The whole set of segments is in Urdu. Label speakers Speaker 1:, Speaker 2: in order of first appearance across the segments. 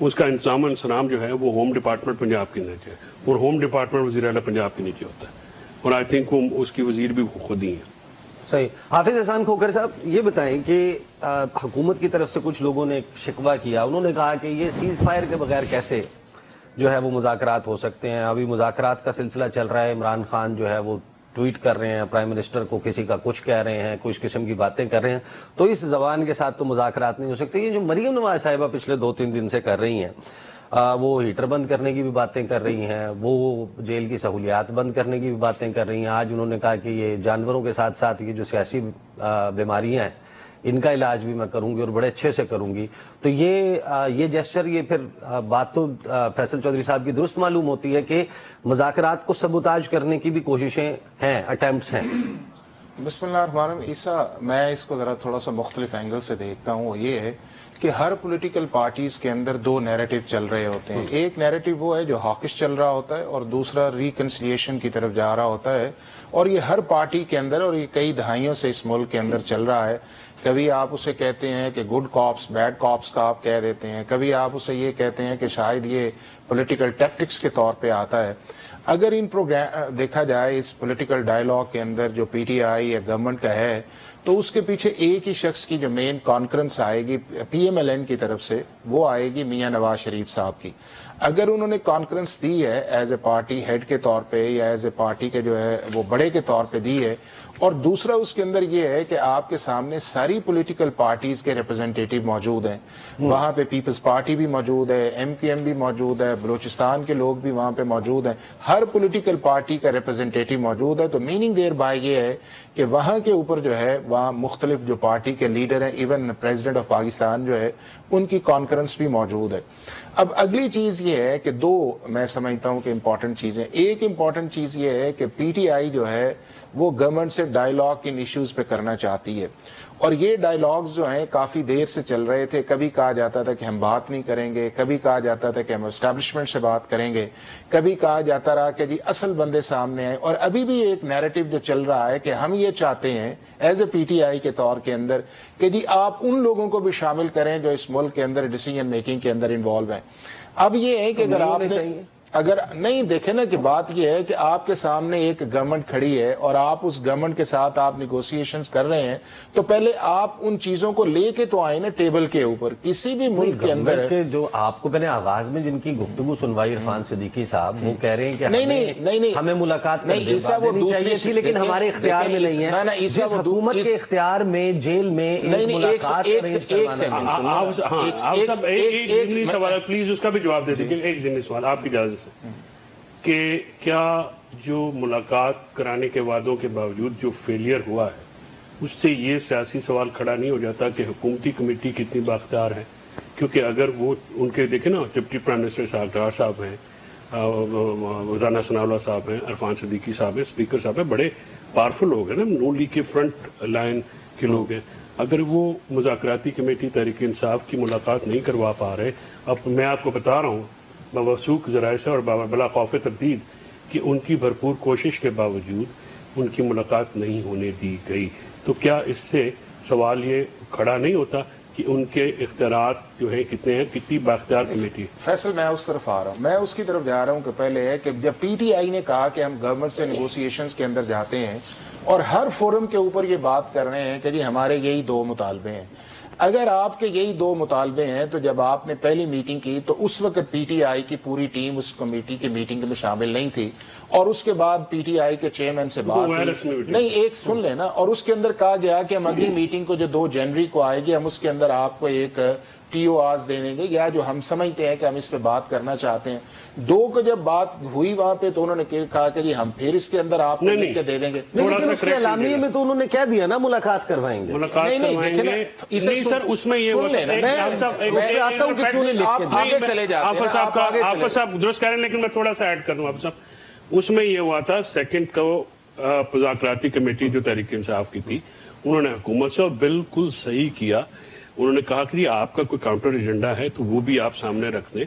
Speaker 1: اس کا انتظام و انصرام جو ہے وہ ہوم ڈپارٹمنٹ پنجاب کے نیچے ہے, اور ہوم ڈپارٹمنٹ وزیر اعلیٰ پنجاب کے نیچے ہوتا ہے, اور آئی تھنک وہ اس کی وزیر بھی خود ہی ہیں.
Speaker 2: صحیح. حافظ احسان کھوکھر صاحب, یہ بتائیں کہ حکومت کی طرف سے کچھ لوگوں نے شکوہ کیا, انہوں نے کہا کہ یہ سیز فائر کے بغیر کیسے جو ہے وہ مذاکرات ہو سکتے ہیں. ابھی مذاکرات کا سلسلہ چل رہا ہے, عمران خان جو ہے وہ ٹویٹ کر رہے ہیں پرائم منسٹر کو, کسی کا کچھ کہہ رہے ہیں, کچھ قسم کی باتیں کر رہے ہیں, تو اس زبان کے ساتھ تو مذاکرات نہیں ہو سکتے. یہ جو مریم نواز صاحبہ پچھلے 2-3 دن سے کر رہی ہیں, وہ ہیٹر بند کرنے کی بھی باتیں کر رہی ہیں, وہ جیل کی سہولیات بند کرنے کی بھی باتیں کر رہی ہیں. آج انہوں نے کہا کہ یہ جانوروں کے ساتھ ساتھ یہ جو سیاسی بیماریاں ہیں ان کا علاج بھی میں کروں گی اور بڑے اچھے سے کروں گی. تو یہ جیسچر, یہ پھر بات تو فیصل چودھری صاحب کی درست معلوم ہوتی ہے کہ مذاکرات کو سبوتاج کرنے کی بھی کوششیں ہیں, اٹیمپٹس ہیں.
Speaker 3: بسم اللہ الرحمن الرحیم. عیسیٰ, میں اس کو ذرا تھوڑا سا مختلف اینگل سے دیکھتا ہوں. یہ ہے کہ ہر پولیٹیکل پارٹیز کے اندر 2 نیریٹو چل رہے ہوتے ہیں. ایک نیریٹو وہ ہے جو ہاکش چل رہا ہوتا ہے, اور دوسرا ریکنسیلیشن کی طرف جا رہا ہوتا ہے. اور یہ ہر پارٹی کے اندر, اور یہ کئی دہائیوں سے اس ملک کے اندر چل رہا ہے. کبھی آپ اسے کہتے ہیں کہ گڈ کاپس بیڈ کاپس کا آپ کہہ دیتے ہیں, کبھی آپ اسے یہ کہتے ہیں کہ شاید یہ پولیٹیکل ٹیکٹکس کے طور پہ آتا ہے. اگر ان پروگرام دیکھا جائے اس پولیٹیکل ڈائیلاگ کے اندر جو پی ٹی آئی یا گورنمنٹ کا ہے, تو اس کے پیچھے ایک ہی شخص کی جو مین کانفرنس آئے گی پی ایم ایل این کی طرف سے, وہ آئے گی میاں نواز شریف صاحب کی. اگر انہوں نے کانفرنس دی ہے ایز اے پارٹی ہیڈ کے طور پہ, یا ایز اے پارٹی کے جو ہے وہ بڑے کے طور پہ دی ہے, اور دوسرا اس کے اندر یہ ہے کہ آپ کے سامنے ساری پولیٹیکل پارٹیز کے ریپرزنٹیٹیو موجود ہیں. وہاں پہ پیپلز پارٹی بھی موجود ہے, ایم کیو ایم بھی موجود ہے, بلوچستان کے لوگ بھی وہاں پہ موجود ہیں, ہر پولیٹیکل پارٹی کا ریپرزنٹیٹیو موجود ہے. تو میننگ دیر بائی یہ ہے کہ وہاں کے اوپر جو ہے وہاں مختلف جو پارٹی کے لیڈر ہیں, ایون پریزیڈنٹ آف پاکستان جو ہے ان کی کانفرنس بھی موجود ہے. اب اگلی چیز یہ ہے کہ 2 میں سمجھتا ہوں کہ امپورٹنٹ چیزیں. ایک امپورٹنٹ چیز یہ ہے کہ پی ٹی آئی جو ہے وہ گورنمنٹ سے ڈائیلاگ ان ایشوز پہ کرنا چاہتی ہے, اور یہ ڈائیلاگز جو ہیں کافی دیر سے چل رہے تھے. کبھی کہا جاتا تھا کہ ہم بات نہیں کریں گے, کبھی کہا جاتا تھا کہ ہم اسٹیبلشمنٹ سے بات کریں گے, کبھی کہا جاتا رہا کہ جی اصل بندے سامنے آئے. اور ابھی بھی ایک نیریٹو جو چل رہا ہے کہ ہم یہ چاہتے ہیں as a P T I کے طور کے اندر کہ جی آپ ان لوگوں کو بھی شامل کریں جو اس ملک کے اندر ڈیسیژن میکنگ کے اندر انوالو ہیں. اب یہ ہے کہ اگر آپ نے اگر نہیں دیکھیں نا کہ بات یہ ہے کہ آپ کے سامنے ایک گورنمنٹ کھڑی ہے اور آپ اس گورنمنٹ کے ساتھ آپ نیگوسیشنز کر رہے ہیں, تو پہلے آپ ان چیزوں کو لے کے تو آئے نا ٹیبل کے اوپر. کسی بھی ملک کے اندر
Speaker 2: جو آپ کو میں نے آغاز میں جن کی گفتگو سنوائی عرفان صدیقی صاحب, وہ کہہ رہے ہیں کہ ہمیں ملاقات کرنی چاہیے تھی لیکن ہمارے اختیار میں نہیں ہے. جس حکومت کے اختیار میں جیل میں
Speaker 1: ایک سوال پلیز اس کا بھی جواب دے دیں. ایک ضمنی سوال آپ کی اجازت سے, کہ کیا جو ملاقات کرانے کے وعدوں کے باوجود جو فیلئر ہوا ہے, اس سے یہ سیاسی سوال کھڑا نہیں ہو جاتا کہ حکومتی کمیٹی کتنی بااختیار ہے؟ کیونکہ اگر وہ ان کے دیکھیں نا, ڈپٹی پرائم منسٹر صاحب ہیں, رانا ثناء اللہ صاحب ہیں, عرفان صدیقی صاحب ہیں, اسپیکر صاحب ہیں, بڑے پاورفل لوگ ہیں نا, نون لیگ کے فرنٹ لائن کے لوگ ہیں. اگر وہ مذاکراتی کمیٹی تحریک انصاف کی ملاقات نہیں کروا پا رہے, اب میں آپ کو بتا رہا ہوں بوثوق ذرائع سے اور بلا خوف تردید کہ ان کی بھرپور کوشش کے باوجود ان کی ملاقات نہیں ہونے دی گئی, تو کیا اس سے سوال یہ کھڑا نہیں ہوتا کہ ان کے اختیارات جو ہیں کتنے ہیں, کتنی بااختیار کمیٹی؟
Speaker 3: فیصل, میں اس طرف آ رہا ہوں, میں اس کی طرف جا رہا ہوں کہ پہلے ہے کہ جب پی ٹی آئی نے کہا کہ ہم گورنمنٹ سے نیگوسیشنز کے اندر جاتے ہیں اور ہر فورم کے اوپر یہ بات کر رہے ہیں کہ جی ہمارے یہی 2 مطالبے ہیں. اگر آپ کے یہی 2 مطالبے ہیں تو جب آپ نے پہلی میٹنگ کی تو اس وقت پی ٹی آئی کی پوری ٹیم اس کمیٹی کی میٹنگ میں شامل نہیں تھی, اور اس کے بعد پی ٹی آئی کے چیئرمین سے بات کی نہیں, ایک سن لینا, اور اس کے اندر کہا گیا کہ ہم اگلی میٹنگ کو جو 2 جنوری کو آئے گی, ہم اس کے اندر آپ کو ایک ٹی او آرز دے دیں گے, یا جو ہم سمجھتے ہیں کہ ہم اس پہ بات کرنا چاہتے ہیں. 2 کو جب بات ہوئی وہاں پہ تو انہوں نے کہا کہ جی ہم پھر اس کے اندر آپ کو لکھ کے دے دیں گے.
Speaker 2: لیکن اس کے اعلامیے میں تو انہوں نے کہہ دیا نا ملاقات کروائیں گے.
Speaker 1: نہیں سر, اس میں یہ
Speaker 2: آتا ہوں کہ کیوں نہیں لکھ کے
Speaker 3: آگے چلے جاتے ہیں.
Speaker 1: آفر صاحب درست کہہ رہے ہیں, لیکن میں تھوڑا سا ایڈ کر دوں. آپ صاحب, اس میں یہ ہوا تھا سیکنڈ کو مذاکراتی کمیٹی جو تحریک انصاف کی تھی, انہوں نے حکومت سے اور بالکل صحیح کیا, انہوں نے کہا کہ آپ کا کوئی کاؤنٹر ایجنڈا ہے تو وہ بھی آپ سامنے رکھ دیں.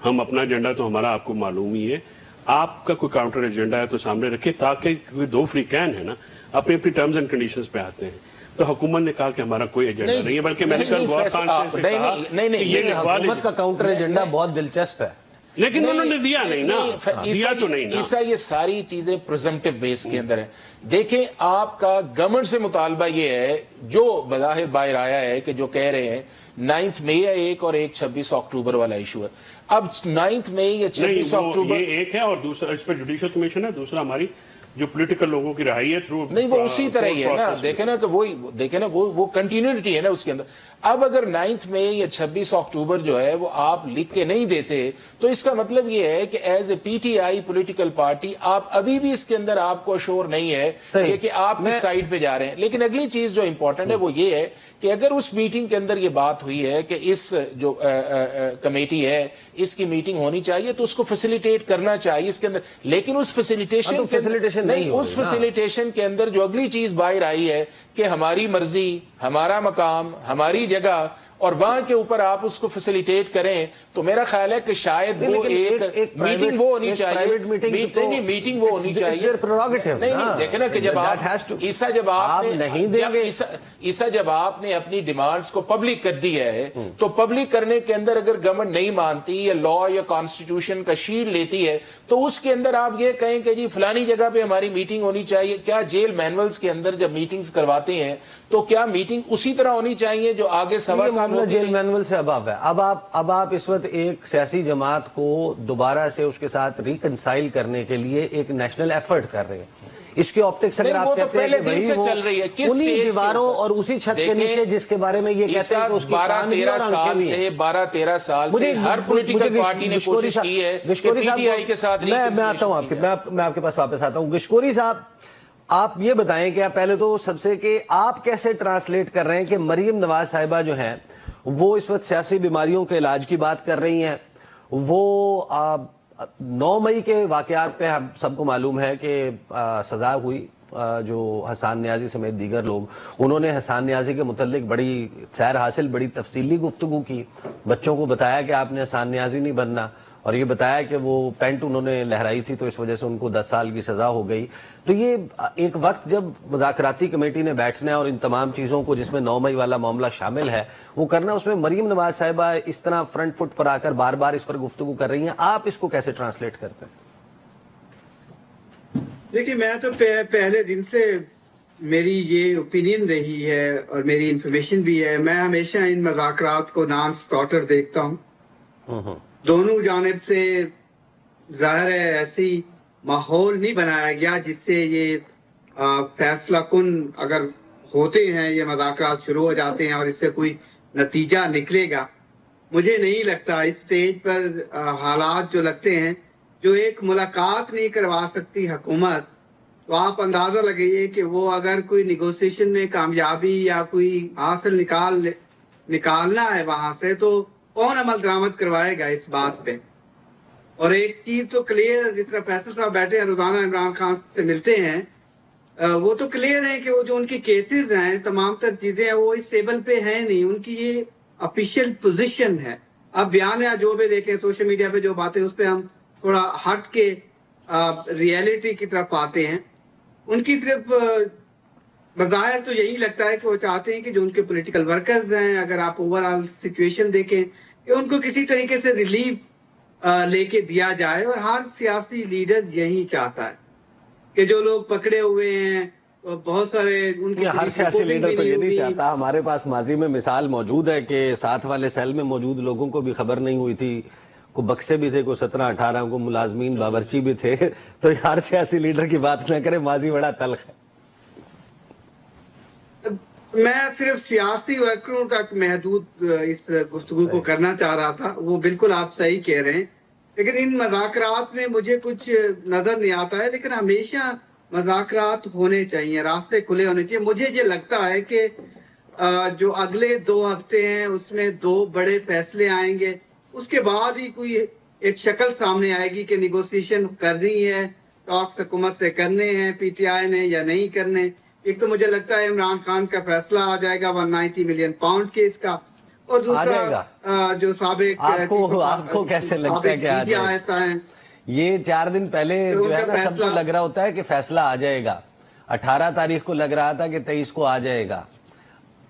Speaker 1: ہم اپنا ایجنڈا تو ہمارا آپ کو معلوم ہی ہے, آپ کا کوئی کاؤنٹر ایجنڈا ہے تو سامنے رکھے, تاکہ 2 فریقین ہیں نا اپنی ٹرمز اینڈ کنڈیشنز پہ آتے ہیں. تو حکومت نے کہا کہ ہمارا کوئی ایجنڈا نہیں ہے، بلکہ امریکن وار کانفرنس نے کہا کہ یہ
Speaker 2: حکومت کا کاؤنٹر ایجنڈا بہت دلچسپ ہے،
Speaker 1: لیکن انہوں نے دیا نہیں نا، دیا تو نہیں نا۔
Speaker 3: عیسیٰ یہ ساری چیزیں پریزمپٹیو بیس کے اندر ہیں۔ دیکھیں آپ کا گورنمنٹ سے مطالبہ یہ ہے، جو بظاہر باہر آیا ہے کہ جو کہہ رہے ہیں 9 مئی ہے ایک، اور ایک 26 اکتوبر والا ایشو ہے۔ اب 9 مئی یا 26 اکتوبر
Speaker 1: یہ ایک ہے، اور دوسرا اس پر جوڈیشل کمیشن ہے، دوسرا ہماری جو پولیٹیکل لوگوں کی رہائی ہے تھرو،
Speaker 3: نہیں وہ اسی طرح ہی ہے نا، دیکھیں نا کہ وہی دیکھیں نا وہ کنٹینیوٹی ہے نا اس کے اندر۔ اب اگر 9 مئی یا 26 اکتوبر جو ہے وہ آپ لکھ کے نہیں دیتے تو اس کا مطلب یہ ہے کہ as a P T I political party آپ ابھی بھی اس کے اندر آپ کو شور نہیں ہے کہ آپ کس سائیڈ پہ جا رہے ہیں۔ لیکن اگلی چیز جو امپورٹنٹ ہے وہ یہ ہے کہ اگر اس میٹنگ کے اندر یہ بات ہوئی ہے کہ اس جو کمیٹی ہے اس کی میٹنگ ہونی چاہیے تو اس کو فیسیلیٹیٹ کرنا چاہیے اس کے اندر، لیکن اس فیسیلیٹیشن کے اندر جو اگلی چیز باہر آئی ہے کہ ہماری مرضی، ہمارا مقام، ہماری جگہ، اور وہاں کے اوپر آپ اس کو فیسیلیٹیٹ کریں، تو میرا خیال ہے کہ شاید وہ ایک میٹنگ وہ ہونی چاہیے، میٹنگ وہ ہونی چاہیے۔ نہیں دیکھیں نا کہ جب آپ نے اپنی ڈیمانڈز کو پبلک کر دی ہے تو پبلک کرنے کے اندر اگر گورنمنٹ نہیں مانتی یا لا یا کانسٹیٹیوشن کا شیلڈ لیتی ہے تو اس کے اندر آپ یہ کہیں کہ جی فلانی جگہ پہ ہماری میٹنگ ہونی چاہیے۔ کیا جیل مینولز کے اندر جب میٹنگز کرواتے ہیں تو کیا میٹنگ اسی طرح ہونی چاہیے جو آگے سوا سال
Speaker 2: جیل مینول سے اب ہے؟ اب آپ اس وقت ایک سیاسی جماعت کو دوبارہ سے اس کے ساتھ ریکنسائل کرنے کے لیے ایک نیشنل ایفرٹ کر رہے ہیں۔ اس کی آپٹکس اگر آپ کہتے ہیں کہ وہی وہ انہی دیواروں اور اسی چھت کے نیچے جس کے بارے میں یہ کہتے ہیں کہ اس کی
Speaker 3: 12-13 سال سے ہر پولیٹیکل پارٹی نے کوشش کی ہے کہ پی ٹی آئی کے ساتھ
Speaker 2: میں آتا ہوں میں آپ کے پاس واپس آتا ہوں۔ گشکوری صاحب، آپ یہ بتائیں کہ آپ پہلے تو سب سے کہ آپ کیسے ٹرانسلیٹ کر رہے ہیں کہ مریم نواز صاحبہ جو ہیں وہ اس وقت سیاسی بیماریوں کے علاج کی بات کر رہی ہیں، وہ 9 مئی کے واقعات پہ ہم سب کو معلوم ہے کہ سزا ہوئی، جو حسان نیازی سمیت دیگر لوگ، انہوں نے حسان نیازی کے متعلق بڑی سیر حاصل، بڑی تفصیلی گفتگو کی، بچوں کو بتایا کہ آپ نے حسان نیازی نہیں بننا، اور یہ بتایا کہ وہ پینٹ انہوں نے لہرائی تھی تو اس وجہ سے ان کو 10 سال کی سزا ہو گئی۔ تو یہ ایک وقت جب مذاکراتی کمیٹی نے بیٹھنا ہے اور ان تمام چیزوں کو جس میں 9 مئی والا معاملہ شامل ہے وہ کرنا، اس میں مریم نواز صاحبہ اس طرح فرنٹ فٹ پر آ کر بار بار اس پر گفتگو کر رہی ہیں، آپ اس کو کیسے ٹرانسلیٹ کرتے ہیں؟
Speaker 4: دیکھیے، میں تو پہلے دن سے میری یہ اوپینین رہی ہے اور میری انفارمیشن بھی ہے، میں ہمیشہ ان مذاکرات کو نان سٹارٹر دیکھتا ہوں۔ دونوں جانب سے ظاہر ہے ایسی ماحول نہیں بنایا گیا جس سے یہ فیصلہ کن اگر ہوتے ہیں، یہ مذاکرات شروع ہو جاتے ہیں اور اس سے کوئی نتیجہ نکلے گا۔ مجھے نہیں لگتا اس سٹیج پر حالات جو لگتے ہیں، جو ایک ملاقات نہیں کروا سکتی حکومت، تو آپ اندازہ لگائیے کہ وہ اگر کوئی نیگوسیشن میں کامیابی یا کوئی حاصل نکالنا ہے وہاں سے، تو کون عمل درآمد کروائے گا اس بات پہ؟ اور ایک چیز تو کلیئر، جس طرح فیصل صاحب بیٹھے ہیں روزانہ عمران خان سے ملتے ہیں، وہ تو کلیئر ہے کہ وہ جو ان کی کیسز ہیں، تمام تر چیزیں وہ اس ٹیبل پہ ہیں نہیں، ان کی یہ افیشیل پوزیشن ہے۔ اب بیان ہے جو بھی دیکھیں سوشل میڈیا پہ جو باتیں، اس پہ ہم تھوڑا ہٹ کے ریئلٹی کی طرف آتے ہیں۔ ان کی صرف بظاہر تو یہی لگتا ہے کہ وہ چاہتے ہیں کہ جو ان کے پولیٹیکل ورکرز ہیں، اگر آپ اوور آل سچویشن دیکھیں، کہ ان کو کسی طریقے سے ریلیف لے کے دیا جائے، اور ہر سیاسی لیڈر یہی چاہتا ہے کہ جو لوگ پکڑے ہوئے ہیں، بہت سارے ان کی
Speaker 2: ہر سیاسی لیڈر تو یہ نہیں چاہتا۔ ہمارے پاس ماضی میں مثال موجود ہے کہ ساتھ والے سیل میں موجود لوگوں کو بھی خبر نہیں ہوئی تھی، کو بکسے بھی تھے، کو 17-18 کو ملازمین باورچی بھی تھے، تو ہر سیاسی لیڈر کی بات نہ کرے، ماضی بڑا تلخ ہے۔
Speaker 4: میں صرف سیاسی ورکروں تک محدود اس گفتگو کو کرنا چاہ رہا تھا، وہ بالکل آپ صحیح کہہ رہے ہیں، لیکن ان مذاکرات میں مجھے کچھ نظر نہیں آتا ہے، لیکن ہمیشہ مذاکرات ہونے چاہیے، راستے کھلے ہونے چاہیے۔ مجھے یہ لگتا ہے کہ جو اگلے 2 ہفتے ہیں اس میں 2 بڑے فیصلے آئیں گے، اس کے بعد ہی کوئی ایک شکل سامنے آئے گی کہ نیگوسیشن کرنی ہے، ٹاکس حکومت سے کرنے ہیں پی ٹی آئی نے یا نہیں کرنے۔ ایک تو مجھے لگتا ہے عمران خان کا فیصلہ آ جائے گا 190 ملین پاؤنڈ کیس کا، اور دوسرا جو سابق
Speaker 2: آپ کو کیسے لگتا ہے کہ آ جائے گا؟ یہ 4 دن پہلے جو ہے نا سب کو لگ رہا ہوتا ہے کہ فیصلہ آ جائے گا، 18 تاریخ کو لگ رہا تھا کہ 23 کو آ جائے گا،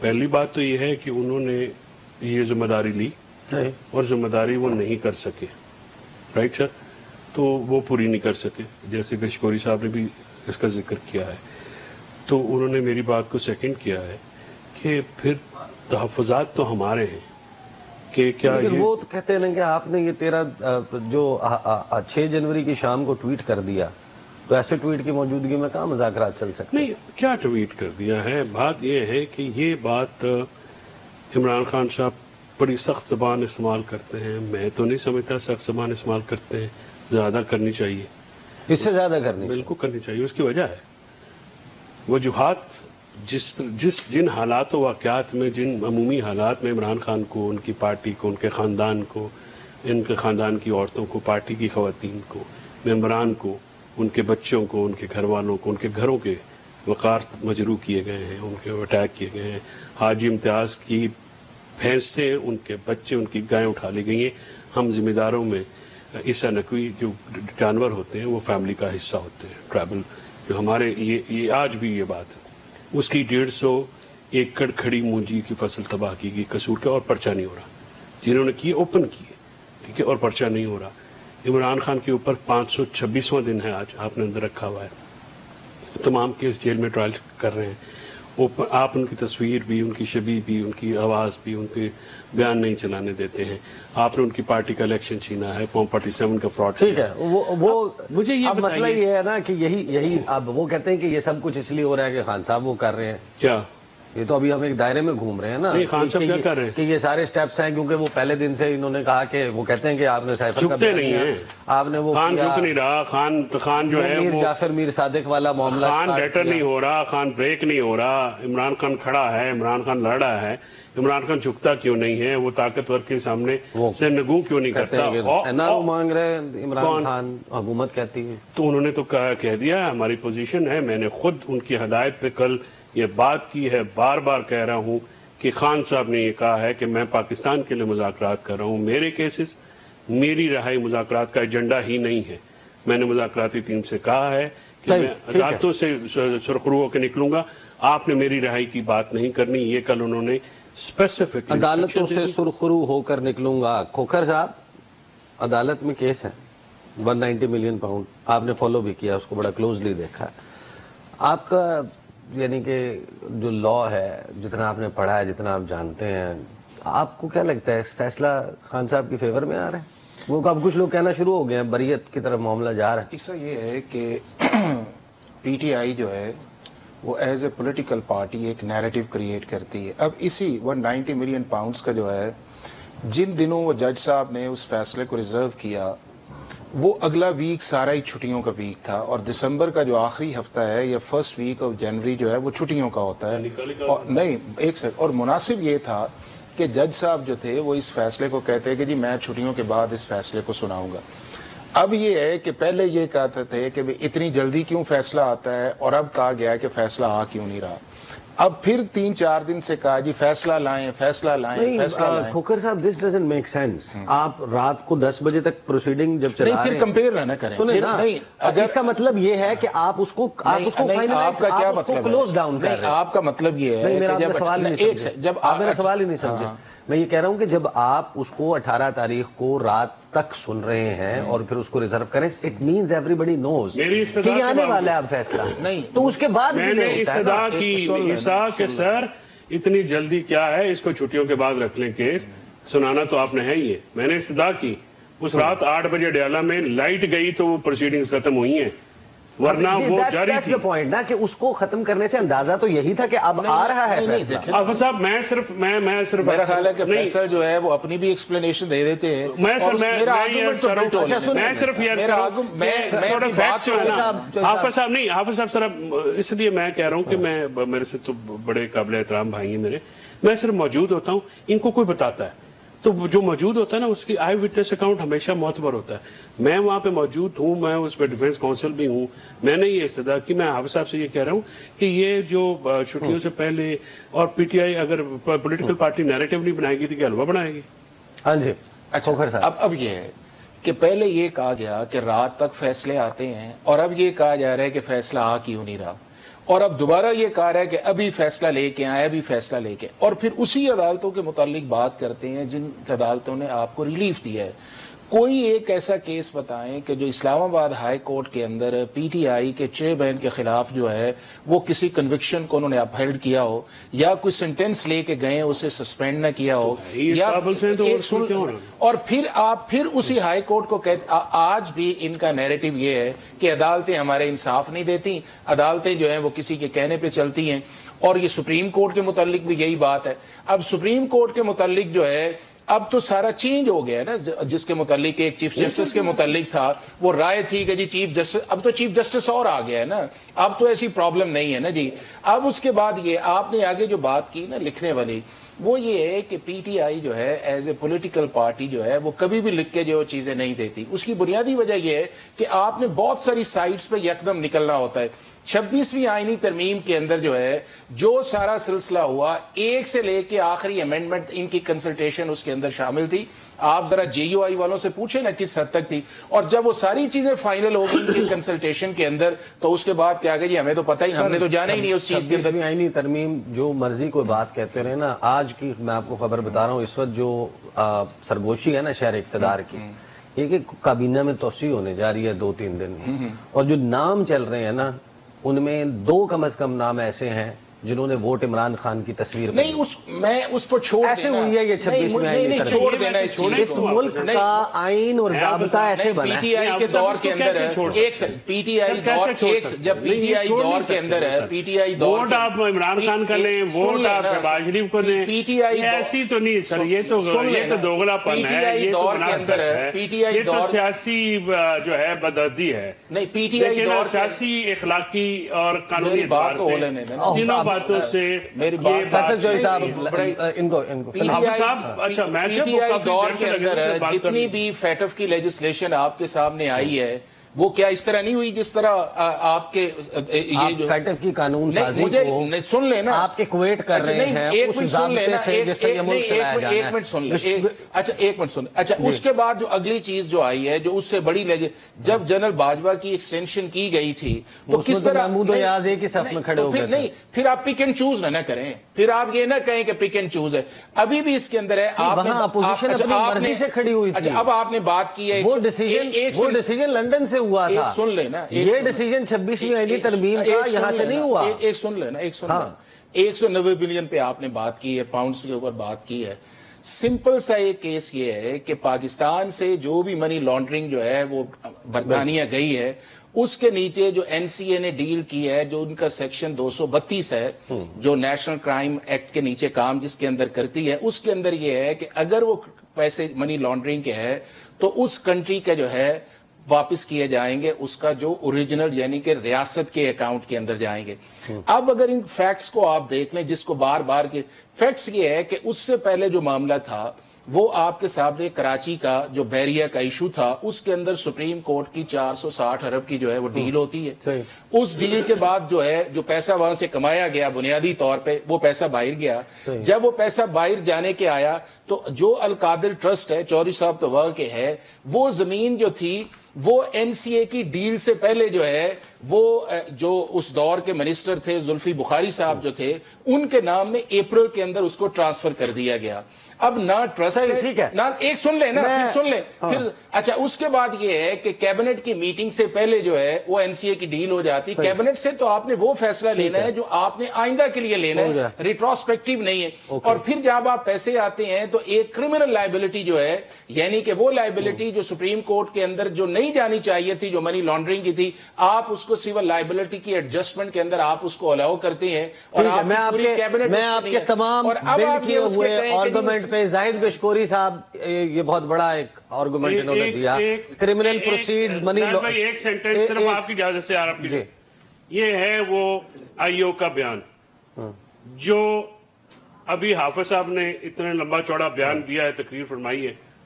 Speaker 1: پہلی بات تو یہ ہے کہ انہوں نے یہ ذمہ داری لی
Speaker 2: صحیح.
Speaker 1: اور ذمہ داری وہ نہیں کر سکے. Right sir? تو وہ پوری نہیں کر سکے، جیسے کہ شکوری صاحب نے بھی اس کا ذکر کیا ہے. تو انہوں نے میری بات کو سیکنڈ کیا ہے کہ پھر تحفظات تو ہمارے ہیں کہ کیا
Speaker 2: لیکن
Speaker 1: یہ
Speaker 2: وہ تو کہتے ہیں نا کہ آپ نے یہ 6 جنوری کی شام کو ٹویٹ کر دیا، تو ایسے ٹویٹ کی موجودگی میں کہاں مذاکرات چل سکتے؟
Speaker 1: نہیں، کیا ٹویٹ کر دیا ہے؟ بات یہ ہے کہ یہ بات عمران خان صاحب بڑی سخت زبان استعمال کرتے ہیں. میں تو نہیں سمجھتا سخت زبان استعمال کرتے ہیں، زیادہ کرنی چاہیے،
Speaker 2: اس سے زیادہ کرنی چاہیے.
Speaker 1: بالکل کرنی چاہیے. اس کی وجہ ہے وجوہات، جن حالات و واقعات میں، جن عمومی حالات میں عمران خان کو، ان کی پارٹی کو، ان کے خاندان کو، ان کے خاندان کی عورتوں کو، پارٹی کی خواتین کو، ممبران کو، ان کے بچوں کو، ان کے گھر والوں کو، ان کے گھروں کے وقار مجروح کیے گئے ہیں، ان کے اٹیک کیے گئے ہیں. حاجی امتیاز کی بھینسیں، ان کے بچے، ان کی گائیں اٹھا لی گئی ہیں. ہم ذمہ داروں میں عیسیٰ نقوی جو جانور ہوتے ہیں وہ فیملی کا حصہ ہوتے ہیں. ٹرائبل جو ہمارے یہ آج بھی یہ بات ہے. اس کی 150 ایکڑ کھڑی مونجی کی فصل تباہ کی گئی قصور کا، اور پرچہ نہیں ہو رہا. جنہوں نے کیے اوپن کیے، ٹھیک ہے، اور پرچہ نہیں ہو رہا. عمران خان کے اوپر 526واں دن ہے آج، آپ نے اندر رکھا ہوا ہے. تمام کیس جیل میں ٹرائل کر رہے ہیں. آپ ان کی تصویر بھی، ان کی شبیہ بھی، ان کی آواز بھی، ان کے بیان نہیں چلانے دیتے ہیں. آپ نے ان کی پارٹی کا الیکشن چھینا ہے، فارم 47 کا فراڈ.
Speaker 2: ٹھیک ہے، وہ
Speaker 1: مجھے یہ
Speaker 2: اب مسئلہ یہ ہے نا کہ یہی اب وہ کہتے ہیں کہ یہ سب کچھ اس لیے ہو رہا ہے کہ خان صاحب وہ کر رہے ہیں.
Speaker 1: کیا
Speaker 2: یہ تو ابھی ہم ایک دائرے میں گھوم رہے ہیں نا.
Speaker 1: نہیں، خان صاحب کیا کر رہے ہیں
Speaker 2: کہ یہ سارے سٹیپس ہیں، کیونکہ وہ پہلے دن سے انہوں نے کہا کہ وہ کہتے ہیں کہ آپ نے سائفر کا
Speaker 1: جھکتے نہیں ہیں.
Speaker 2: آپ نے وہ
Speaker 1: خان جھک نہیں رہا. خان جو ہے
Speaker 2: میر
Speaker 1: وہ
Speaker 2: جعفر میر صادق والا معاملہ
Speaker 1: خان بیٹر نہیں ہو رہا، خان بریک نہیں ہو رہا. عمران خان کھڑا ہے، عمران خان لڑ رہا ہے. عمران خان جھکتا کیوں نہیں ہے؟ وہ طاقتور کے سامنے سے نگوں کیوں نہیں کرتا؟
Speaker 2: این آر او مانگ رہے ہیں عمران خان، حکومت کہتی ہے.
Speaker 1: تو انہوں نے تو کہہ دیا ہماری پوزیشن ہے. میں نے خود ان کی ہدایت پہ کل یہ بات کی ہے، بار بار کہہ رہا ہوں کہ خان صاحب نے یہ کہا ہے کہ میں پاکستان کے لیے مذاکرات کر رہا ہوں. میرے کیسز، میری رہائی مذاکرات کا ایجنڈا ہی نہیں ہے. میں نے مذاکراتی ٹیم سے کہا ہے کہ میں عدالتوں سے سرخرو ہو کے نکلوں گا. آپ نے میری رہائی کی بات نہیں کرنی. یہ کل انہوں نے اسپیسیفک
Speaker 2: عدالتوں سے سرخرو ہو کر نکلوں گا. کھوکھر صاحب، عدالت میں کیس ہے 190 ملین پاؤنڈ. آپ نے فالو بھی کیا، اس کو بڑا کلوزلی دیکھا. آپ کا یعنی کہ جو لا ہے، جتنا آپ نے پڑھا ہے، جتنا آپ جانتے ہیں، آپ کو کیا لگتا ہے اس فیصلہ خان صاحب کی فیور میں آ رہا ہے؟ وہ اب کچھ لوگ کہنا شروع ہو گئے ہیں بریت کی طرف معاملہ جا رہا ہے.
Speaker 3: اس سے یہ ہے کہ پی ٹی آئی جو ہے وہ ایز اے پولیٹیکل پارٹی ایک نیریٹو کریٹ کرتی ہے. اب اسی 190 ملین پاؤنڈز کا جو ہے، جن دنوں وہ جج صاحب نے اس فیصلے کو ریزرو کیا، وہ اگلا ویک سارا ہی چھٹیوں کا ویک تھا، اور دسمبر کا جو آخری ہفتہ ہے یا فرسٹ ویک آف جنوری جو ہے وہ چھٹیوں کا ہوتا ہے. اور نہیں، ایک سیکنڈ، اور مناسب یہ تھا کہ جج صاحب جو تھے وہ اس فیصلے کو کہتے ہیں کہ جی میں چھٹیوں کے بعد اس فیصلے کو سناؤں گا. اب یہ ہے کہ پہلے یہ کہتے تھے کہ اتنی جلدی کیوں فیصلہ آتا ہے، اور اب کہا گیا ہے کہ فیصلہ آ کیوں نہیں رہا. اب پھر 3-4 دن سے کہا جی فیصلہ لائیں، فیصلہ لائیں، فیصلہ لائیں.
Speaker 2: کھوکھر صاحب، دس ڈزنٹ میک سینس. آپ رات کو 10 بجے تک پروسیڈنگ جب چلا رہے ہیں،
Speaker 3: پھر کمپیئر نہ کریں.
Speaker 2: سنیں نا، اس کا مطلب یہ ہے کہ آپ اس کو فائنلائز، آپ اس کو کلوز ڈاؤن کر رہے ہیں.
Speaker 3: آپ کا مطلب یہ ہے
Speaker 2: میرا سوال نہیں سمجھے، جب آپ میرا سوال ہی نہیں سمجھے. میں یہ کہہ رہا ہوں کہ جب آپ اس کو 18 تاریخ کو رات تک سن رہے ہیں اور پھر اس کو ریزرو کریں، اٹ مینز ایوری بڈی نوز کہ یہ آنے والا ہے اب فیصلہ. نہیں تو اس کے بعد
Speaker 1: میں نے استدعا کی عیسیٰ کہ سر اتنی جلدی کیا ہے، اس کو چھٹیوں کے بعد رکھ لیں، کیس سنانا تو آپ نے ہے ہی ہے. میں نے استدعا کی. اس رات 8 بجے ڈیالہ میں لائٹ گئی تو وہ پروسیڈنگز ختم ہوئی ہیں، ورنہ وہ جاری تھی.
Speaker 2: پوائنٹ نا کہ اس کو ختم کرنے سے اندازہ تو یہی تھا کہ اب آ رہا ہے فیصلہ.
Speaker 1: حافظ صاحب، میں صرف
Speaker 3: میرا خیال ہے کہ فیصل جو ہے وہ اپنی بھی ایکسپلینیشن دے دیتے ہیں.
Speaker 1: حافظ صاحب نہیں، حافظ صاحب سر، اس لیے میں کہہ رہا ہوں کہ میں، میرے سے تو بڑے قابل احترام بھائی ہیں میرے، میں صرف موجود ہوتا ہوں، ان کو کوئی بتاتا ہے تو جو موجود ہوتا ہے نا اس کی آئی وٹنس اکاؤنٹ ہمیشہ معتبر ہوتا ہے. میں وہاں پہ موجود ہوں، میں اس پہ ڈیفنس کونسل بھی ہوں. میں نے یہ استدعا کی. میں حافظ صاحب سے یہ کہہ رہا ہوں کہ یہ جو چھٹیوں سے پہلے، اور پی ٹی آئی اگر پولیٹیکل پارٹی نیریٹو نہیں بنائے گی تو کیا حلوہ بنائے گی؟
Speaker 2: ہاں جی.
Speaker 3: اچھا، اب یہ ہے کہ پہلے یہ کہا گیا کہ رات تک فیصلے آتے ہیں، اور اب یہ کہا جا رہا ہے کہ فیصلہ آ کیوں نہیں رہا. اور اب دوبارہ یہ کہا رہا ہے کہ ابھی فیصلہ لے کے آئے، ابھی فیصلہ لے کے، اور پھر اسی عدالتوں کے متعلق بات کرتے ہیں جن عدالتوں نے آپ کو ریلیف دیا ہے۔ کوئی ایک ایسا کیس بتائیں کہ جو اسلام آباد ہائی کورٹ کے اندر پی ٹی آئی کے چیئرمین کے خلاف جو ہے وہ کسی کنوکشن کو انہوں نے اپہیلڈ کیا ہو، یا کوئی سینٹینس لے کے گئے اسے سسپینڈ نہ کیا ہو، یا اور پھر آپ پھر اسی ہائی کورٹ کو کہتے۔ آج بھی ان کا نیریٹو یہ ہے کہ عدالتیں ہمارے انصاف نہیں دیتی، عدالتیں جو ہیں وہ کسی کے کہنے پہ چلتی ہیں، اور یہ سپریم کورٹ کے متعلق بھی یہی بات ہے۔ اب سپریم کورٹ کے متعلق جو ہے اب تو سارا چینج ہو گیا ہے نا، جس کے متعلق ایک چیف جسٹس کے متعلق تھا وہ رائے تھی کہ جی چیف جسٹس، اب تو چیف جسٹس اور آ گیا ہے نا، اب تو ایسی پرابلم نہیں ہے نا جی۔ اب اس کے بعد یہ آپ نے آگے جو بات کی نا لکھنے والی، وہ یہ ہے کہ پی ٹی آئی جو ہے ایز اے پولیٹیکل پارٹی جو ہے وہ کبھی بھی لکھ کے جو چیزیں نہیں دیتی۔ اس کی بنیادی وجہ یہ ہے کہ آپ نے بہت ساری سائٹس پہ یکدم نکلنا ہوتا ہے۔ 26ویں آئینی ترمیم کے اندر جو ہے جو سارا سلسلہ ہوا، ایک سے لے کے آخری امینڈمنٹ ان کی کنسلٹیشن اس کے اندر شامل تھی۔ آپ ذرا جے یو آئی والوں سے پوچھیں نا کس حد تک تھی، اور جب وہ ساری چیزیں فائنل ہو گئی ان کی کنسلٹیشن کے اندر تو اس کے بعد کیا کہ جی ہمیں تو پتہ ہی، ہم نے تو جانا ہی نہیں اس چیز کے اندر۔
Speaker 2: 26ویں آئینی ترمیم جو مرضی کوئی بات کہتے رہے نا، آج کی میں آپ کو خبر بتا رہا ہوں، اس وقت جو سرگوشی ہے نا شہر اقتدار کی، یہ کہ کابینہ میں توسیع ہونے جا رہی ہے 2-3 دن میں، اور جو نام چل رہے ہیں نا ان میں 2 کم از کم نام ایسے ہیں جنہوں نے ووٹ عمران خان کی تصویر
Speaker 3: نہیں میں اس کو چھوڑ
Speaker 2: ایسے ہوئی ہے یہ 26ویں آئینی ترمیم،
Speaker 3: چھوڑ دینا
Speaker 2: اس ملک کا آئین اور ضابطہ ایسے بنا
Speaker 3: پی ٹی آئی کے دور کے اندر ہے، پی ٹی آئی دور جب پی ٹی آئی دور کے اندر ہے، پی ٹی آئی دور
Speaker 1: ووٹ آپ عمران خان کا لیں، ووٹ آپ شہباز شریف کو دیں،
Speaker 3: پی ٹی آئی
Speaker 1: ایسی تو نہیں سر، یہ تو دوغلا پن ہے، یہ تو منافقت ہے، یہ تو سیاسی جو ہے بدعہدی ہے،
Speaker 3: نہیں پی ٹی آئی
Speaker 1: لیکن
Speaker 3: دور
Speaker 1: سیاسی اخلاقی اور قانونی
Speaker 3: بات
Speaker 1: اعتبار سے تینوں باتوں سے
Speaker 3: میری بات
Speaker 2: فیصل چوہی صاحب ان کو
Speaker 3: پی ٹی آئی دور کے اندر جتنی بھی فیٹف کی لیجسلیشن آپ کے سامنے آئی ہے وہ کیا اس طرح نہیں ہوئی جس طرح آپ کے یہ جو
Speaker 2: فیٹف کی قانون سازی کو
Speaker 3: سن لینا
Speaker 2: آپ ایکویٹ کر رہے ہیں اس ضابطے سے جس سے یہ ملک چلایا جانا ہے۔
Speaker 3: ایک منٹ سن لیں، اچھا ایک منٹ سن لیں، اچھا اس کے بعد جو اگلی چیز جو آئی ہے جو اس سے بڑی جب جنرل باجوہ کی ایکسٹینشن کی گئی تھی تو کس طرح
Speaker 2: محمود ایاز ایک ہی صف میں کھڑے ہو گئے تھے۔
Speaker 3: نہیں پھر آپ پک اینڈ چوز نہ کریں، پھر آپ یہ نہ کہیں کہ پک اینڈ چوز ہے، ابھی بھی اس کے اندر ہے آپ
Speaker 2: وہاں اپوزیشن اپنی مرضی سے کھڑی ہوئی تھی۔
Speaker 3: اب آپ نے بات کی ہے
Speaker 2: وہ ڈیسیجن لنڈن سے ہوا تھا،
Speaker 3: سن لینا
Speaker 2: یہ ڈیسیجن 26ویں آئینی ترمیم کا یہاں سے نہیں ہوا۔
Speaker 3: ایک سن لینا 190 بلین پہ آپ نے بات کی ہے، پاؤنڈز کے اوپر بات کی ہے۔ سمپل سا ایک کیس یہ ہے کہ پاکستان سے جو بھی منی لانڈرنگ جو ہے وہ برطانیہ گئی ہے، اس کے نیچے جو این سی اے نے ڈیل کی ہے، جو ان کا سیکشن 232 ہے جو نیشنل کرائم ایکٹ کے نیچے کام جس کے اندر کرتی ہے، اس کے اندر یہ ہے کہ اگر وہ پیسے منی لانڈرنگ کے ہے تو اس کنٹری کا جو ہے واپس کیے جائیں گے، اس کا جو اوریجنل یعنی کہ ریاست کے اکاؤنٹ کے اندر جائیں گے۔ اب اگر ان فیکٹس کو آپ دیکھ لیں جس کو بار بار کے فیکٹس یہ ہے کہ اس سے پہلے جو معاملہ تھا وہ آپ کے سامنے کراچی کا جو بیریا کا ایشو تھا، اس کے اندر سپریم کورٹ کی 460 ارب کی جو ہے وہ ڈیل ہوتی ہے۔ اس ڈیل کے بعد جو ہے جو پیسہ وہاں سے کمایا گیا بنیادی طور پہ وہ پیسہ باہر گیا۔ جب وہ پیسہ باہر جانے کے آیا تو جو القادر ٹرسٹ ہے، چودھری صاحب تو وہاں کے ہے، وہ زمین جو تھی وہ این سی اے کی ڈیل سے پہلے جو ہے وہ جو اس دور کے منسٹر تھے زلفی بخاری صاحب جو تھے ان کے نام میں اپریل کے اندر اس کو ٹرانسفر کر دیا گیا۔ اب نہ ٹرسٹ ہے نہ ایک سن لیں نا، پھر سن لیں پھر اچھا اس کے بعد یہ ہے کہ کیبنٹ کی میٹنگ سے پہلے جو ہے وہ این سی اے کی ڈیل ہو جاتی۔ کیبنٹ سے تو آپ نے وہ فیصلہ لینا ہے جو آپ نے آئندہ کے لیے لینا ہے، ریٹروسپیکٹیو نہیں ہے۔ اور پھر جب آپ پیسے آتے ہیں تو ایک کرمنل لائبلٹی جو ہے یعنی کہ وہ لائبلٹی جو سپریم کورٹ کے اندر جو نہیں جانی چاہیے تھی، جو منی لانڈرنگ کی تھی، آپ اس کو سول لائبلٹی کی ایڈجسٹمنٹ کے اندر آپ اس کو الاؤ کرتے ہیں۔ اور
Speaker 2: میں آپ کے تمام بل کیے ہوئے آرگومنٹ پہ زاہد گشکوری صاحب یہ بہت بڑا ایک آرگومنٹ انہوں نے دیا، کرمنل پروسیڈز منی
Speaker 1: ایک سینٹنس صرف آپ کی اجازت سے آپ کی، یہ ہے وہ آئی او کا بیان جو ابھی حافظ صاحب نے اتنے لمبا چوڑا بیان دیا ہے، تقریر فرمائی ہے،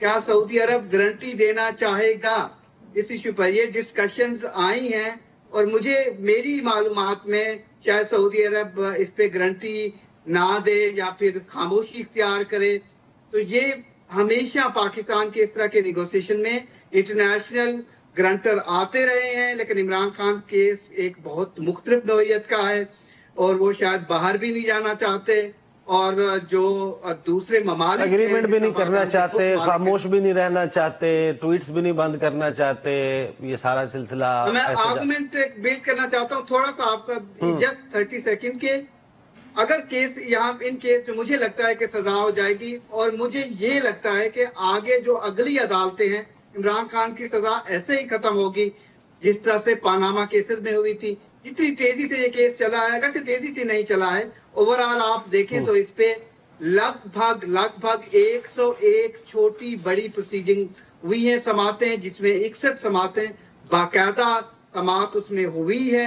Speaker 4: کیا سعودی عرب گارنٹی دینا چاہے گا اس ایشو پر. یہ ڈسکشنز آئی ہیں اور مجھے میری معلومات میں شاید سعودی عرب اس پہ گارنٹی نہ دے یا پھر خاموشی اختیار کرے. تو یہ ہمیشہ پاکستان کے اس طرح کے نیگوسیشن میں انٹرنیشنل گرانٹر آتے رہے ہیں، لیکن عمران خان کیس ایک بہت مختلف نوعیت کا ہے اور وہ شاید باہر بھی نہیں جانا چاہتے اور جو دوسرے ممالک
Speaker 2: اگریمنٹ بھی نہیں کرنا چاہتے، خاموش بھی نہیں رہنا چاہتے، ٹویٹس بھی نہیں بند کرنا چاہتے. یہ سارا سلسلہ
Speaker 4: میں آرگومنٹ بلڈ کرنا چاہتا ہوں تھوڑا سا آپ کا جسٹ 30 سیکنڈ کے. اگر کیس یہاں ان کیس میں مجھے لگتا ہے کہ سزا ہو جائے گی اور مجھے یہ لگتا ہے کہ آگے جو اگلی عدالتیں ہیں عمران خان کی سزا ایسے ہی ختم ہوگی جس طرح سے پاناما کیسز میں ہوئی تھی. جتنی تیزی سے یہ کیس چلا ہے، اگر سے تیزی سے نہیں چلا ہے، اوورآل آپ دیکھیں تو اس پہ لگ بھگ 101 چھوٹی بڑی پروسیڈنگ ہوئی ہیں، سماعتیں، جس میں 61 سماعتیں باقاعدہ سماعت اس میں ہوئی ہے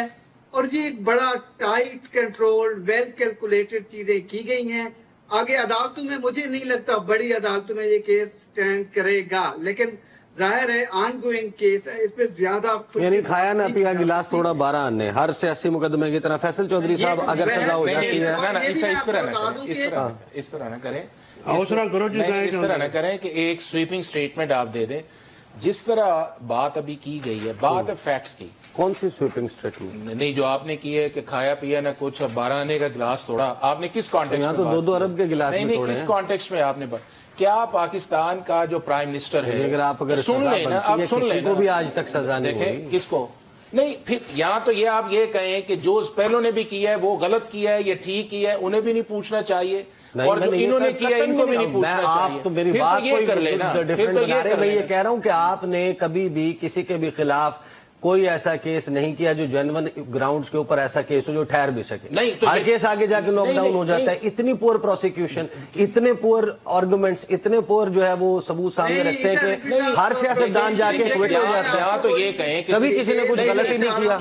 Speaker 4: اور یہ ایک بڑا ٹائٹ کنٹرول ویل کیلکولیٹڈ چیزیں کی گئی ہیں. آگے عدالتوں میں مجھے نہیں لگتا بڑی عدالتوں میں یہ کیس سٹینڈ کرے گا، لیکن ظاہر ہے آن گوئنگ کیس ہے، اس پہ زیادہ
Speaker 2: یعنی کھایا نہ پیا گلاس تھوڑا بارہ آنے ہر سیاسی مقدمے کی طرح. فیصل چودھری صاحب اگر سزا ہو جاتی ہے
Speaker 3: اس طرح نہ کریں،
Speaker 1: اس
Speaker 3: طرح نہ کریں کہ ایک سویپنگ سٹیٹمنٹ آپ دے دیں. جس طرح بات ابھی کی گئی ہے، بات ہے فیکٹس کی.
Speaker 2: کون سی سویپنگ سٹیٹمنٹ؟
Speaker 3: نہیں، جو آپ نے کی ہے کہ کھایا پیا نہ کچھ اور 12 آنے کا گلاس توڑا، آپ نے کس کانٹیکسٹ میں؟
Speaker 2: یہاں تو 2 ارب کے گلاس میں توڑے ہیں.
Speaker 3: کس کانٹیکسٹ میں آپ نے کیا پاکستان کا جو پرائم منسٹر ہے،
Speaker 2: اگر آپ اگر
Speaker 3: سن لینا، اب سن
Speaker 2: کسی
Speaker 3: لینا،
Speaker 2: کو بھی آج تک سزا نہیں
Speaker 3: دیکھیں
Speaker 2: ہوئی.
Speaker 3: کس کو نہیں. پھر یہاں تو یہ آپ یہ کہیں کہ جو پہلوں نے بھی کیا ہے وہ غلط کیا ہے، یہ ٹھیک کیا ہے، انہیں بھی نہیں پوچھنا چاہیے، اور جو انہوں نے کیا ان کو بھی نہیں پوچھنا چاہیے.
Speaker 2: آپ تو میری بات کوئی ڈیفرنٹ بنا رہے. میں یہ کہہ رہا ہوں کہ آپ نے کبھی بھی کسی کے بھی خلاف کوئی ایسا کیس نہیں کیا جو جینون گراؤنڈز کے اوپر ایسا کیس ہو جو ٹھہر بھی سکے. ہر کیس آگے جا کے لاک ڈاؤن ہو جاتا ہے. اتنی پور پروسیکیوشن، اتنے پور آرگومنٹس، اتنے پور جو ہے وہ ثبوت سامنے رکھتے ہیں کہ ہر سیاستدان جا کے کوئٹ ہو جاتا ہے.
Speaker 3: یہاں تو یہ کہیں کہ
Speaker 2: کبھی کسی نے کچھ غلطی نہیں کیا.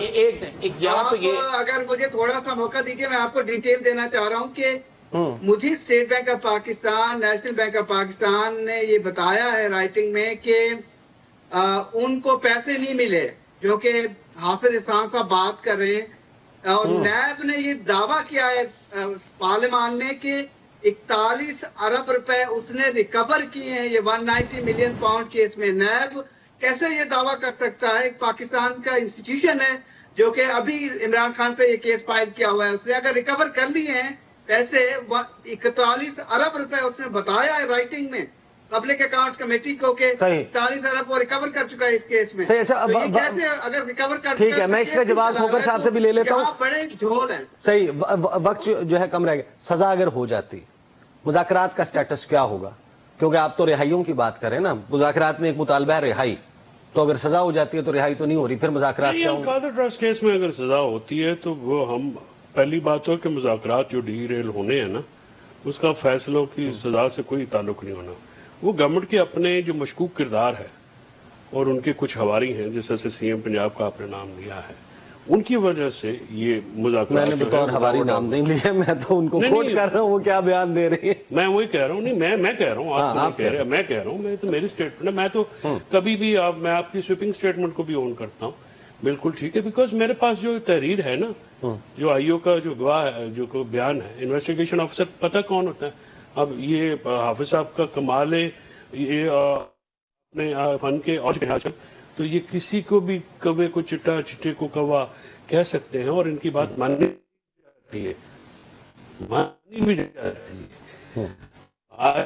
Speaker 3: یہاں تو یہ
Speaker 4: اگر مجھے تھوڑا سا موقع دیجیے، میں آپ کو ڈیٹیل دینا چاہ رہا ہوں کہ مجھے state bank of Pakistan, national bank of Pakistan نے یہ بتایا ہے رائٹنگ میں کہ ان کو پیسے نہیں ملے، جو کہ حافظ احسان صاحب بات کر رہے ہیں. اور نیب نے یہ دعویٰ کیا ہے پارلیمان میں کہ 41 ارب روپے اس نے ریکور کیے ہیں یہ 190 ملین پاؤنڈ کیس میں. نیب کیسے یہ دعویٰ کر سکتا ہے؟ پاکستان کا انسٹیٹیوشن ہے جو کہ ابھی عمران خان پہ یہ کیس فائل کیا ہوا ہے. اس نے اگر ریکور کر لیے ہیں پیسے 41 ارب روپے اس نے بتایا ہے رائٹنگ میں پبلک اکاؤنٹ کمیٹی کو کہ 40 ارب وہ ریکور کر چکا ہے اس کیس میں. کیسے اگر ریکور کر
Speaker 2: ٹھیک ہے، میں اس کا جواب کھوکر صاحب سے بھی لے لیتا ہوں.
Speaker 4: بڑے جھول ہیں.
Speaker 2: صحیح، وقت جو ہے کم رہ گیا. سزا اگر ہو جاتی، مذاکرات کا سٹیٹس کیا ہوگا؟ کیونکہ آپ تو رہائیوں کی بات کریں نا، مذاکرات میں ایک مطالبہ ہے رہائی، تو اگر سزا ہو جاتی ہے تو رہائی تو نہیں ہو رہی، پھر مذاکرات کیا ہوں گے؟
Speaker 1: القادر ٹرسٹ کیس میں اگر سزا ہوتی ہے تو وہ ہم پہلی بات ہو کہ مذاکرات جو ڈی ریل ہونے ہیں نا، اس کا فیصلوں کی سزا سے کوئی تعلق نہیں ہونا. وہ گورنمنٹ کے اپنے جو مشکوک کردار ہے اور ان کے کچھ ہواری ہیں، جس طرح سے سی ایم پنجاب کا آپ نے نام لیا ہے، ان کی وجہ سے یہ مذاکرات.
Speaker 2: میں نے بطور ہواری نام نہیں لیا، میں تو ان کو کوٹ کر رہا ہوں، وہ کیا بیان دے رہی ہے.
Speaker 1: میں وہی کہہ رہا ہوں. نہیں، میں کہہ رہا ہوں، آپ نہیں کہہ رہے، میں کہہ رہا ہوں. میں تو میری سٹیٹمنٹ ہے، میں تو کبھی بھی میں آپ کی سویپنگ سٹیٹمنٹ کو بھی اون کرتا ہوں. بالکل ٹھیک ہے، بیکاز میرے پاس جو تحریر ہے نا، جو آئی او کا جو گواہ ہے، جو بیان ہے، انویسٹیگیشن آفیسر پتہ کون ہوتا ہے؟ اب یہ حافظ صاحب کا کمال ہے، یہ اپنے فن کے اور تو یہ کسی کو بھی کوے کو چٹا، چٹے کو کوا کہہ سکتے ہیں، اور ان کی بات ماننی جاتی ہے، ماننی بھی جاتی ہے. آج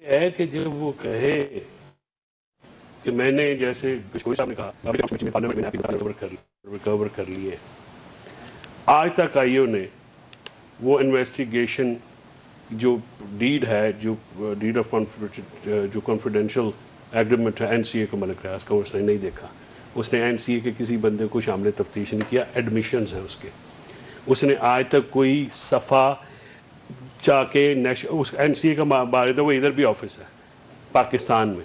Speaker 1: یہ ہے کہ جب وہ کہے کہ میں نے جیسے کوئی صاحب نے کہا ریکور کر لیے، آج تک آئی او نے وہ انویسٹیگیشن جو ڈیڈ ہے، جو ڈیڈ آف جو کانفیڈینشیل ایگریمنٹ ہے این سی اے کو ملک ریاض کا، اس نے نہیں دیکھا. اس نے این سی اے کے کسی بندے کو شامل تفتیش نہیں کیا. ایڈمیشنز ہیں اس کے. اس نے آج تک کوئی صفحہ جا کے این سی اے کا باقاعدہ وہ ادھر بھی آفس ہے پاکستان میں،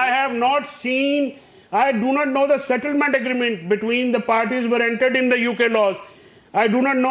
Speaker 1: I have not seen, I do not know the settlement agreement between the parties were entered in the UK laws. I do not know